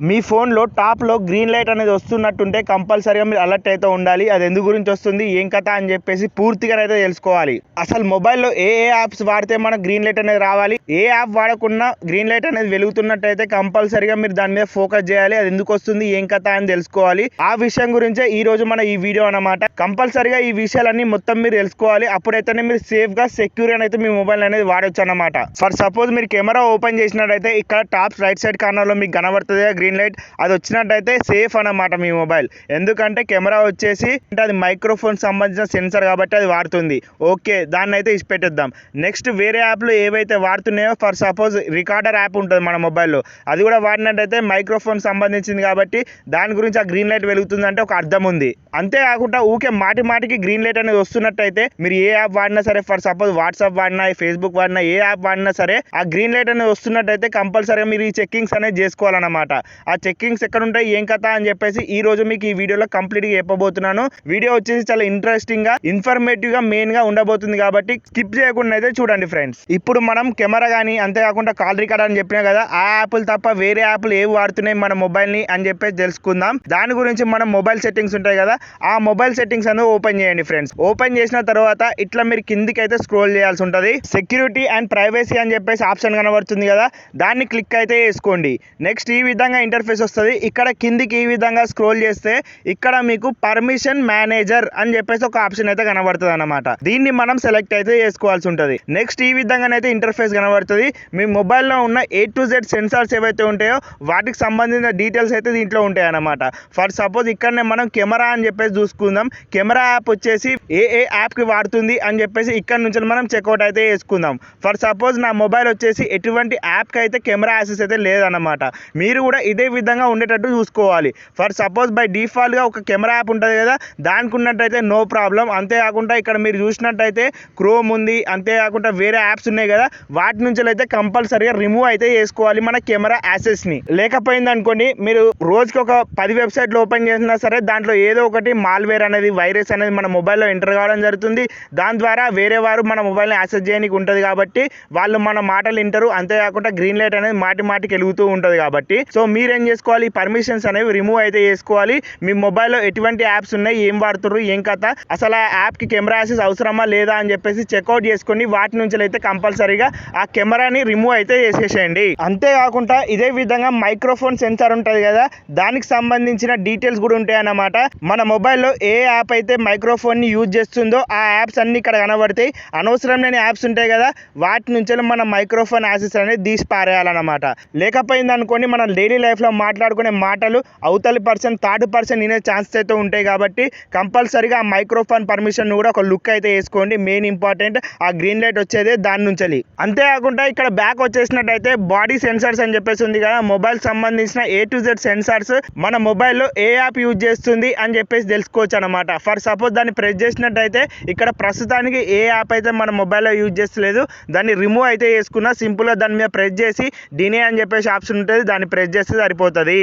మీ ఫోన్లో టాప్లో green light అనేది వస్తున్నట్టుంటే కంపల్సరీగా మీరు అలర్ట్ అయితే ఉండాలి. అది ఎందు గురించి వస్తుంది, ఏం కథ అని చెప్పేసి పూర్తిగా అయితే తెలుసుకోవాలి. అసలు మొబైల్లో ఏ యాప్స్ వాడితే మనకు గ్రీన్ లైట్ అనేది రావాలి, ఏ యాప్ వాడకుండా గ్రీన్ లైట్ అనేది వెలుగుతున్నట్టయితే కంపల్సరీగా మీరు దాని మీద ఫోకస్ చేయాలి. అది ఎందుకు వస్తుంది, ఏం కథ అని తెలుసుకోవాలి. ఆ విషయం గురించే ఈ రోజు మన ఈ వీడియో అన్నమాట. కంపల్సరీగా ఈ విషయాలన్నీ మొత్తం మీరు తెలుసుకోవాలి. అప్పుడైతేనే మీరు సేఫ్గా సెక్యూర్ అయితే మీ మొబైల్ అనేది వాడొచ్చు అన్నమాట. ఫర్ సపోజ్ మీరు కెమెరా ఓపెన్ చేసినట్టయితే ఇక్కడ టాప్ రైట్ సైడ్ కార్నర్లో మీకు కనబడుతుంది గ్రీన్ లైట్. అది వచ్చినట్టయితే సేఫ్ అన్నమాట మీ మొబైల్. ఎందుకంటే కెమెరా వచ్చేసి అది మైక్రోఫోన్ సంబంధించిన సెన్సర్ కాబట్టి అది వాడుతుంది. ఓకే, దాన్ని అయితే ఇచ్చిపెట్టేద్దాం. నెక్స్ట్ వేరే యాప్లు ఏవైతే వాడుతున్నాయో, ఫర్ సపోజ్ రికార్డర్ యాప్ ఉంటుంది మన మొబైల్లో, అది కూడా వాడినట్టయితే మైక్రోఫోన్ సంబంధించింది కాబట్టి దాని గురించి ఆ గ్రీన్ లైట్ వెలుగుతుందంటే ఒక అర్థం ఉంది. అంతేకాకుండా ఊకే మాటికి గ్రీన్ లైట్ అనేది వస్తున్నట్టయితే మీరు ఏ యాప్ వాడినా సరే, ఫర్ సపోజ్ వాట్సాప్ వాడినా, ఫేస్బుక్ వాడినా, ఏ యాప్ వాడినా సరే ఆ గ్రీన్ లైట్ అనేది వస్తున్నట్టయితే కంపల్సరీగా మీరు ఈ చెక్కింగ్స్ అనేది చేసుకోవాలన్నమాట. ఆ చెక్కింగ్స్ ఎక్కడ ఉంటాయి, ఏం కథ అని చెప్పేసి ఈ రోజు మీకు ఈ వీడియోలో కంప్లీట్గా చెప్పబోతున్నాను. వీడియో వచ్చేసి చాలా ఇంట్రెస్టింగ్ గా, ఇన్ఫర్మేటివ్ గా మెయిన్ గా ఉండబోతుంది కాబట్టి స్కిప్ చేయకుండా అయితే చూడండి ఫ్రెండ్స్. ఇప్పుడు మనం కెమెరా కానీ, అంతేకాకుండా కాల్ రికార్డర్ అని చెప్పినా కదా, ఆ యాప్లు తప్ప వేరే యాప్లు ఏవి వాడుతున్నాయి మన మొబైల్ ని అని చెప్పేసి తెలుసుకుందాం. దాని గురించి మనం మొబైల్ సెట్టింగ్స్ ఉంటాయి కదా, ఆ మొబైల్ సెట్టింగ్స్ అనేది ఓపెన్ చేయండి ఫ్రెండ్స్. ఓపెన్ చేసిన తర్వాత ఇట్లా మీరు కిందికి అయితే స్క్రోల్ చేయాల్సి ఉంటుంది. సెక్యూరిటీ అండ్ ప్రైవసీ అని చెప్పేసి ఆప్షన్ కనబడుతుంది కదా, దాన్ని క్లిక్ అయితే చేసుకోండి. నెక్స్ట్ ఈ విధంగా ఇంటర్ఫేస్ వస్తుంది. ఇక్కడ కిందికి ఈ విధంగా స్క్రోల్ చేస్తే ఇక్కడ మీకు పర్మిషన్ మేనేజర్ అని చెప్పేసి ఒక ఆప్షన్ అయితే కనబడుతుంది అన్నమాట. దీన్ని మనం సెలెక్ట్ అయితే చేసుకోవాల్సి ఉంటుంది. నెక్స్ట్ ఈ విధంగానైతే ఇంటర్ఫేస్ కనబడుతుంది. మీ మొబైల్లో ఉన్న A to Z సెన్సార్స్ ఏవైతే ఉంటాయో వాటికి సంబంధించిన డీటెయిల్స్ అయితే దీంట్లో ఉంటాయి అన్నమాట. ఫర్ సపోజ్ ఇక్కడనే మనం కెమెరా అని చెప్పేసి చూసుకుందాం. కెమెరా యాప్ వచ్చేసి ఏ యాప్ కి వాడుతుంది అని చెప్పేసి ఇక్కడ నుంచి మనం చెక్అవుట్ అయితే చేసుకుందాం. ఫర్ సపోజ్ నా మొబైల్ వచ్చేసి ఎటువంటి యాప్ కి అయితే కెమెరా యాక్సెస్ అయితే లేదన్నమాట. మీరు కూడా ఇదే విధంగా ఉండేటట్టు చూసుకోవాలి. ఫర్ సపోజ్ బై డిఫాల్ట్ గా ఒక కెమెరా యాప్ ఉంటుంది కదా, దానికి ఉన్నట్టయితే నో ప్రాబ్లం. అంతేకాకుండా ఇక్కడ మీరు చూసినట్టయితే క్రోమ్ ఉంది, అంతేకాకుండా వేరే యాప్స్ ఉన్నాయి కదా, వాటి నుంచి అయితే కంపల్సరీగా రిమూవ్ అయితే చేసుకోవాలి మన కెమెరా యాక్సెస్ ని. లేకపోయింది అనుకోండి, మీరు రోజుకి ఒక 10 వెబ్సైట్లు ఓపెన్ చేసినా సరే దాంట్లో ఏదో ఒకటి మాల్వేర్ అనేది, వైరస్ అనేది మన మొబైల్లో ఎంటర్ కావడం జరుగుతుంది. దాని ద్వారా వేరే వారు మన మొబైల్ని యాక్సెస్ చేయడానికి ఉంటుంది కాబట్టి వాళ్ళు మన మాటలు వింటారు. అంతేకాకుండా గ్రీన్ లైట్ అనేది మాటికి వెలుగుతూ ఉంటుంది కాబట్టి సో మీరేం చేసుకోవాలి, పర్మిషన్స్ అనేవి రిమూవ్ అయితే చేసుకోవాలి. మీ మొబైల్లో ఎటువంటి యాప్స్ ఉన్నాయి, ఏం వాడుతున్నారు, ఏం కథ, అసలు ఆ యాప్ కి కెమెరా యాక్సెస్ అవసరమా లేదా అని చెప్పేసి చెక్అవుట్ చేసుకొని వాటి నుంచి అయితే కంపల్సరీగా ఆ కెమెరాని రిమూవ్ అయితే చేసేసేయండి. అంతేకాకుండా ఇదే విధంగా మైక్రోఫోన్ సెన్సార్ ఉంటుంది కదా, దానికి సంబంధించిన డీటెయిల్స్ కూడా ఉంటాయి అన్నమాట. మన మొబైల్లో ఏ యాప్ అయితే మైక్రోఫోన్ ని యూజ్ చేస్తుందో ఆ యాప్స్ అన్ని ఇక్కడ కనబడతాయి. అనవసరం లేని యాప్స్ ఉంటాయి కదా, వాటి నుంచి మన మైక్రోఫోన్ యాక్సెస్ అనేది తీసి పారేయాలన్నమాట. లేకపోయింది అనుకోండి, మన డైలీ లైఫ్ లో మాట్లాడుకునే మాటలు అవతలి పర్సన్, థర్డ్ పర్సన్ వినే ఛాన్సెస్ అయితే ఉంటాయి కాబట్టి కంపల్సరీగా ఆ మైక్రోఫోన్ పర్మిషన్ కూడా ఒక లుక్ అయితే వేసుకోండి. మెయిన్ ఇంపార్టెంట్ ఆ గ్రీన్ లైట్ వచ్చేది దాని నుంచి. అంతేకాకుండా ఇక్కడ బ్యాక్ వచ్చేసినట్టయితే బాడీ సెన్సార్స్ అని చెప్పేసి ఉంది కదా, మొబైల్ సంబంధించిన A to Z సెన్సార్స్ మన మొబైల్లో ఏ యాప్ యూజ్ చేస్తుంది అని చెప్పేసి తెలుసుకోవచ్చు అనమాట. ఫర్ సపోజ్ దాన్ని ప్రెస్ చేసినట్టయితే ఇక్కడ ప్రస్తుతానికి ఏ యాప్ అయితే మన మొబైల్లో యూజ్ చేస్తలేదు, దాన్ని రిమూవ్ అయితే చేసుకున్నా. సింపుల్గా దాని మీద ప్రెస్ చేసి డినే అని చెప్పేసి ఆప్షన్ ఉంటుంది, దాన్ని ప్రెస్ చేస్తే సరిపోతుంది.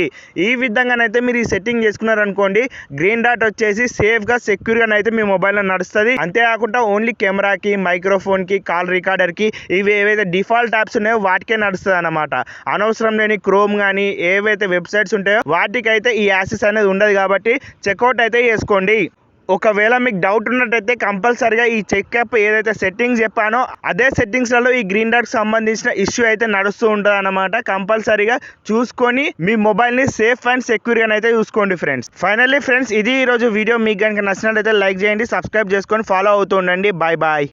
ఈ విధంగానైతే మీరు ఈ సెట్టింగ్ చేసుకున్నారనుకోండి, గ్రీన్ డాట్ వచ్చేసి సేఫ్గా, సెక్యూర్గా అయితే మీ మొబైల్లో నడుస్తుంది. అంతేకాకుండా ఓన్లీ కెమెరాకి, మైక్రోఫోన్కి, కాల్ రికార్డర్కి, ఇవి ఏవైతే డిఫాల్ట్ యాప్స్ ఉన్నాయో వాటికే నడుస్తుంది అనమాట. అనవసరం లేని క్రోమ్ కానీ ఏవైతే వెబ్సైట్స్ ఉంటాయో వాటికైతే ఈ యాక్సెస్ అనేది ఉండదు కాబట్టి చెక్అవుట్ అయితే చేసుకోండి. ఒకవేళ మీకు డౌట్ ఉన్నట్టయితే కంపల్సరీగా ఈ చెక్అప్ ఏదైతే సెట్టింగ్స్ చెప్పానో అదే సెట్టింగ్స్లలో ఈ గ్రీన్ డాట్ సంబంధించిన ఇష్యూ అయితే నడుస్తూ ఉంటుంది అన్నమాట. కంపల్సరీగా చూసుకొని మీ మొబైల్ని సేఫ్ అండ్ సెక్యూర్గా అయితే చూసుకోండి ఫ్రెండ్స్. ఫైనల్లీ ఫ్రెండ్స్, ఇది ఈరోజు వీడియో. మీకు కనుక నచ్చినట్లయితే లైక్ చేయండి, సబ్స్క్రైబ్ చేసుకొని ఫాలో అవుతూ ఉండండి. Bye bye.